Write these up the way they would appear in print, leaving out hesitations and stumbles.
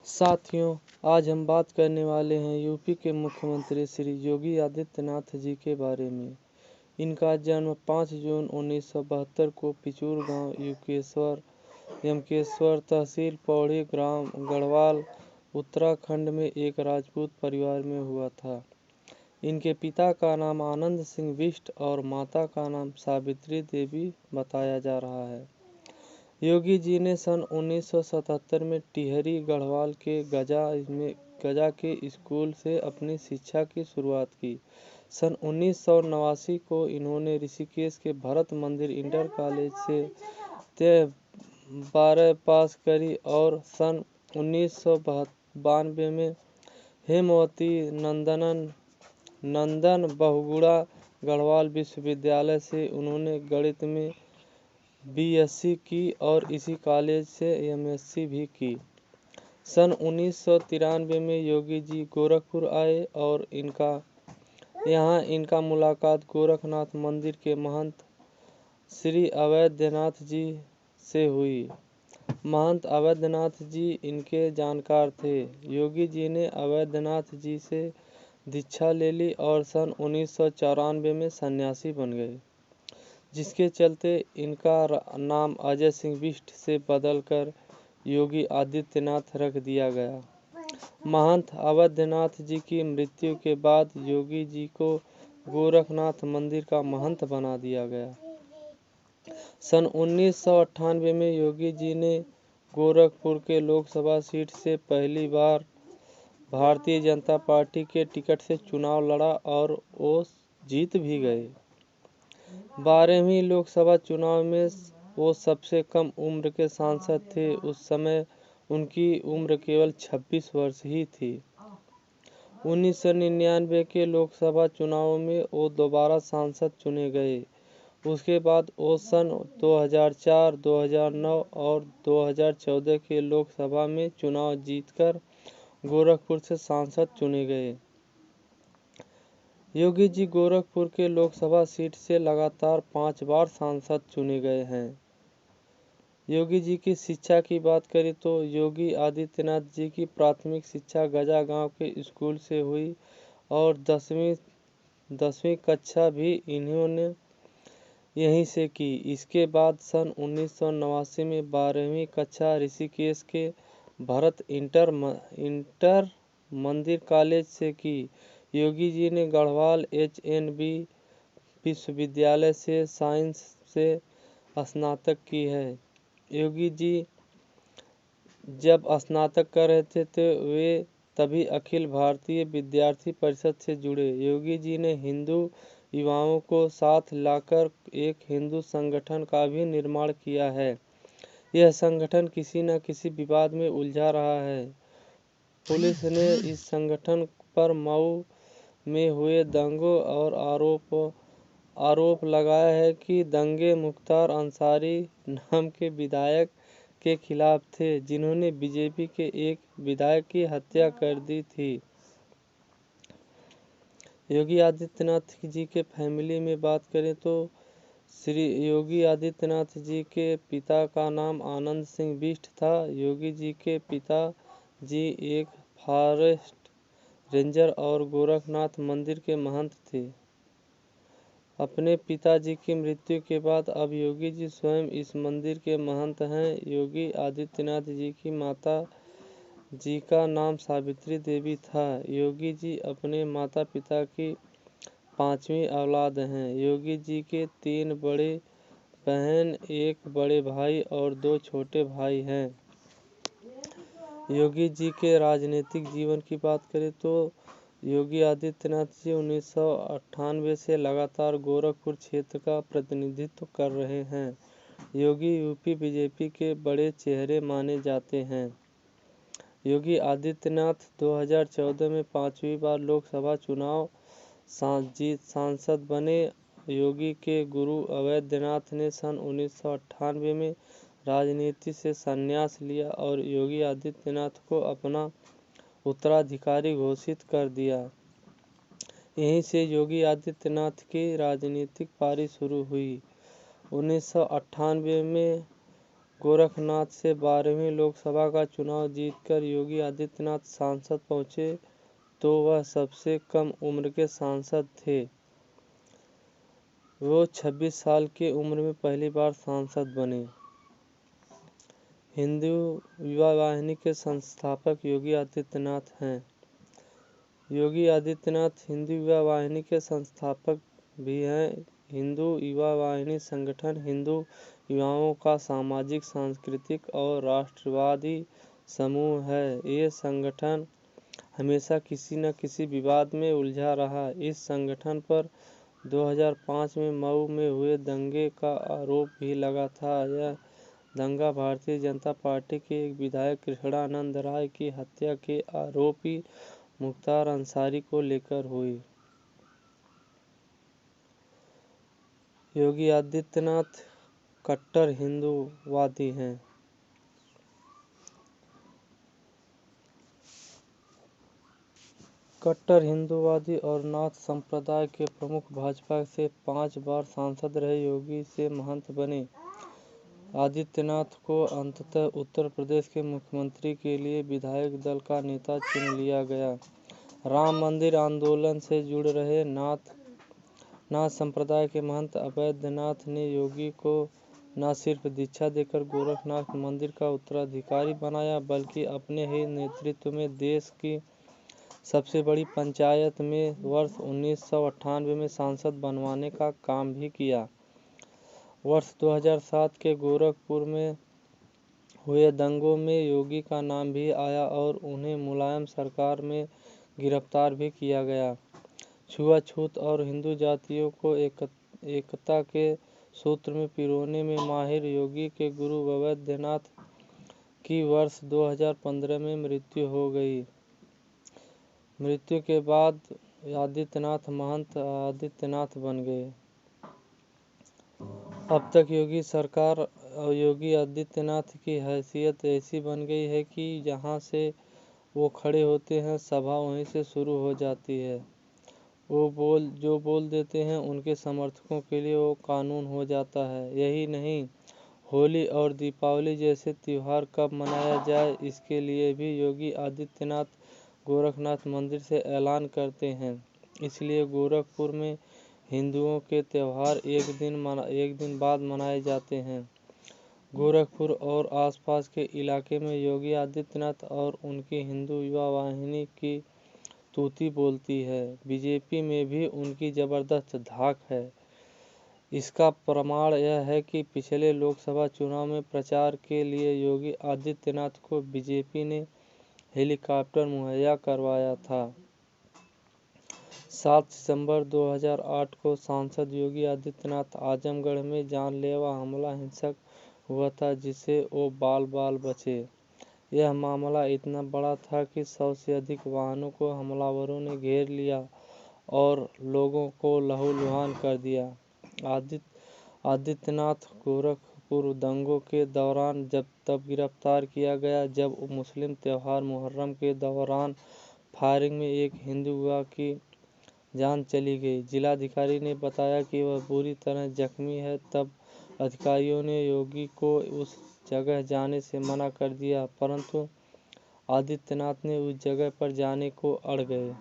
साथियों, आज हम बात करने वाले हैं यूपी के मुख्यमंत्री श्री योगी आदित्यनाथ जी के बारे में। इनका जन्म 5 जून 1972 को पिचूर गांव यमकेश्वर तहसील पौड़ी ग्राम गढ़वाल उत्तराखंड में एक राजपूत परिवार में हुआ था। इनके पिता का नाम आनंद सिंह बिष्ट और माता का नाम सावित्री देवी बताया जा रहा है। योगी जी ने सन 1977 में टिहरी गढ़वाल के गजा के स्कूल से अपनी शिक्षा की शुरुआत की। सन 1989 को इन्होंने ऋषिकेश के भरत मंदिर इंटर कॉलेज से 12 पास करी और सन 1992 में हेमवती नंदन बहुगुणा गढ़वाल विश्वविद्यालय से उन्होंने गणित में बीएससी की और इसी कॉलेज से एमएससी भी की। सन 1993 में योगी जी गोरखपुर आए और इनका मुलाकात गोरखनाथ मंदिर के महंत श्री अवैधनाथ जी से हुई। महंत अवैधनाथ जी इनके जानकार थे। योगी जी ने अवैधनाथ जी से दीक्षा ले ली और सन 1994 में सन्यासी बन गए, जिसके चलते इनका नाम अजय सिंह बिष्ट से बदलकर योगी आदित्यनाथ रख दिया गया। महंत अवैधनाथ जी की मृत्यु के बाद योगी जी को गोरखनाथ मंदिर का महंत बना दिया गया। सन 1998 में योगी जी ने गोरखपुर के लोकसभा सीट से पहली बार भारतीय जनता पार्टी के टिकट से चुनाव लड़ा और वो जीत भी गए। 12वीं लोकसभा चुनाव में वो सबसे कम उम्र के सांसद थे। उस समय उनकी उम्र केवल 26 वर्ष ही थी। 1999 के लोकसभा चुनाव में वो दोबारा सांसद चुने गए। उसके बाद वो सन 2004, 2009 और 2014 के लोकसभा में चुनाव जीतकर गोरखपुर से सांसद चुने गए। योगी जी गोरखपुर के लोकसभा सीट से लगातार 5 बार सांसद चुने गए हैं। योगी जी की शिक्षा की बात करें तो योगी आदित्यनाथ जी की प्राथमिक शिक्षा गजा गांव के स्कूल से हुई और 10वीं कक्षा भी इन्होंने यहीं से की। इसके बाद सन 1989 में 12वीं कक्षा ऋषिकेश के भरत इंटर मंदिर कॉलेज से की। योगी जी ने गढ़वाल HNB विश्वविद्यालय से साइंस से स्नातक की है। योगी जी जब स्नातक कर रहे थे तो वे तभी अखिल भारतीय विद्यार्थी परिषद से जुड़े। योगी जी ने हिंदू युवाओं को साथ लाकर एक हिंदू संगठन का भी निर्माण किया है। यह संगठन किसी न किसी विवाद में उलझा रहा है। पुलिस ने इस संगठन पर मऊ में हुए दंगों और आरोप लगाया है कि दंगे मुख्तार अंसारी नाम के विधायक के खिलाफ थे, जिन्होंने बीजेपी के एक विधायक की हत्या कर दी थी। योगी आदित्यनाथ जी के फैमिली में बात करें तो श्री योगी आदित्यनाथ जी के पिता का नाम आनंद सिंह बिष्ट था। योगी जी के पिता जी एक फॉरेस्ट रेंजर और गोरखनाथ मंदिर के महंत थे। अपने पिताजी की मृत्यु के बाद अब योगी जी स्वयं इस मंदिर के महंत हैं। योगी आदित्यनाथ जी की माता जी का नाम सावित्री देवी था। योगी जी अपने माता पिता की 5वीं औलाद हैं। योगी जी के 3 बड़े बहन, 1 बड़े भाई और 2 छोटे भाई हैं। योगी जी के राजनीतिक जीवन की बात करें तो योगी आदित्यनाथ जी 1998 से लगातार गोरखपुर क्षेत्र का प्रतिनिधित्व कर रहे हैं। योगी यूपी बीजेपी के बड़े चेहरे माने जाते हैं। योगी आदित्यनाथ 2014 में 5वीं बार लोकसभा चुनाव सांसद बने। योगी के गुरु अवैधनाथ ने सन 1998 में राजनीति से संन्यास लिया और योगी आदित्यनाथ को अपना उत्तराधिकारी घोषित कर दिया। यहीं से योगी आदित्यनाथ की राजनीतिक पारी शुरू हुई। 1998 में गोरखनाथ से 12वीं लोकसभा का चुनाव जीतकर योगी आदित्यनाथ सांसद पहुंचे तो वह सबसे कम उम्र के सांसद थे। वो 26 साल की उम्र में पहली बार सांसद बने। हिंदू युवा वाहिनी के संस्थापक योगी आदित्यनाथ हैं। योगी आदित्यनाथ हिंदू युवा वाहिनी के संस्थापक भी हैं। हिंदू युवा वाहिनी संगठन हिंदू युवाओं का सामाजिक, सांस्कृतिक और राष्ट्रवादी समूह है। ये संगठन हमेशा किसी न किसी विवाद में उलझा रहा। इस संगठन पर 2005 में मऊ में हुए दंगे का आरोप भी लगा था। यह दंगा भारतीय जनता पार्टी के एक विधायक कृष्णानंद राय की हत्या के आरोपी मुख्तार अंसारी को लेकर हुई। योगी आदित्यनाथ कट्टर हिंदूवादी हैं। कट्टर हिंदूवादी और नाथ संप्रदाय के प्रमुख, भाजपा से 5 बार सांसद रहे योगी से महंत बने। आदित्यनाथ को अंततः उत्तर प्रदेश के मुख्यमंत्री के लिए विधायक दल का नेता चुन लिया गया। राम मंदिर आंदोलन से जुड़ रहे नाथ संप्रदाय के महंत अवैधनाथ ने योगी को न सिर्फ दीक्षा देकर गोरखनाथ मंदिर का उत्तराधिकारी बनाया, बल्कि अपने ही नेतृत्व में देश की सबसे बड़ी पंचायत में वर्ष 1998 में सांसद बनवाने का काम भी किया। वर्ष 2007 के गोरखपुर में हुए दंगों में योगी का नाम भी आया और उन्हें मुलायम सरकार में गिरफ्तार भी किया गया। छुआछूत और हिंदू जातियों को एकता के सूत्र में पिरोने में माहिर योगी के गुरु अवैधनाथ की वर्ष 2015 में मृत्यु हो गई। मृत्यु के बाद आदित्यनाथ महंत आदित्यनाथ बन गए। अब तक योगी सरकार और योगी आदित्यनाथ की हैसियत ऐसी बन गई है कि जहां से वो खड़े होते हैं, सभा वहीं से शुरू हो जाती है। वो जो बोल देते हैं, उनके समर्थकों के लिए वो कानून हो जाता है। यही नहीं, होली और दीपावली जैसे त्योहार कब मनाया जाए, इसके लिए भी योगी आदित्यनाथ गोरखनाथ मंदिर से ऐलान करते हैं। इसलिए गोरखपुर में हिंदुओं के त्योहार एक दिन बाद मनाए जाते हैं। गोरखपुर और आसपास के इलाके में योगी आदित्यनाथ और उनकी हिंदू युवा वाहिनी की तूती बोलती है। बीजेपी में भी उनकी जबरदस्त धाक है। इसका प्रमाण यह है कि पिछले लोकसभा चुनाव में प्रचार के लिए योगी आदित्यनाथ को बीजेपी ने हेलीकॉप्टर मुहैया करवाया था। 7 दिसंबर 2008 को सांसद योगी आदित्यनाथ आजमगढ़ में जानलेवा हमला हिंसक हुआ था, जिससे वो बाल बचे। यह मामला इतना बड़ा था कि 100 से अधिक वाहनों को हमलावरों ने घेर लिया और लोगों को लहूलुहान कर दिया। आदित्यनाथ गोरखपुर दंगों के दौरान तब गिरफ्तार किया गया जब मुस्लिम त्योहार मुहर्रम के दौरान फायरिंग में एक हिंदू युवा की जान चली गई। जिलाधिकारी ने बताया कि वह बुरी तरह जख्मी है। तब अधिकारियों ने योगी को उस जगह जाने से मना कर दिया, परंतु आदित्यनाथ ने उस जगह पर जाने को अड़ गए।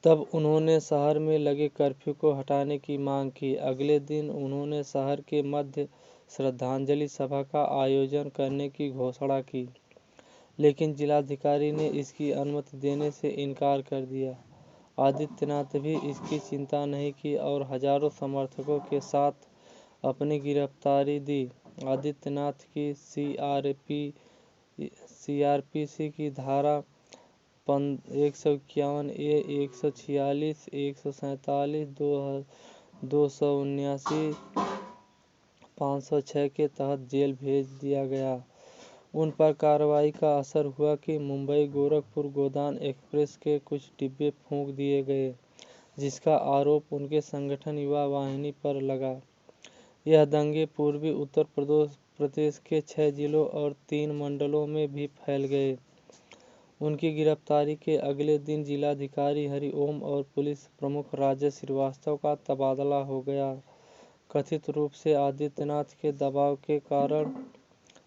तब उन्होंने शहर में लगे कर्फ्यू को हटाने की मांग की। अगले दिन उन्होंने शहर के मध्य श्रद्धांजलि सभा का आयोजन करने की घोषणा की, लेकिन जिलाधिकारी ने इसकी अनुमति देने से इनकार कर दिया। आदित्यनाथ भी इसकी चिंता नहीं की और हजारों समर्थकों के साथ अपनी गिरफ्तारी दी। आदित्यनाथ की सीआरपीसी की धारा 151 ए, 146, 147, 279, 506 के तहत जेल भेज दिया गया। उन पर कार्रवाई का असर हुआ कि मुंबई गोरखपुर गोदान एक्सप्रेस के कुछ डिब्बे फूंक दिए गए, जिसका आरोप उनके संगठन युवा वाहिनी पर लगा। यह दंगे पूर्वी उत्तर प्रदेश के 6 जिलों और 3 मंडलों में भी फैल गए। उनकी गिरफ्तारी के अगले दिन जिलाधिकारी हरिओम और पुलिस प्रमुख राजेश श्रीवास्तव का तबादला हो गया। कथित रूप से आदित्यनाथ के दबाव के कारण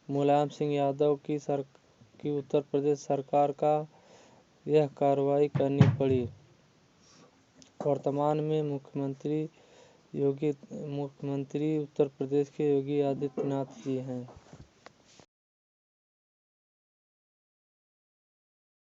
मुलायम सिंह यादव की उत्तर प्रदेश सरकार का यह कार्रवाई करनी पड़ी। वर्तमान में मुख्यमंत्री उत्तर प्रदेश के योगी आदित्यनाथ जी हैं।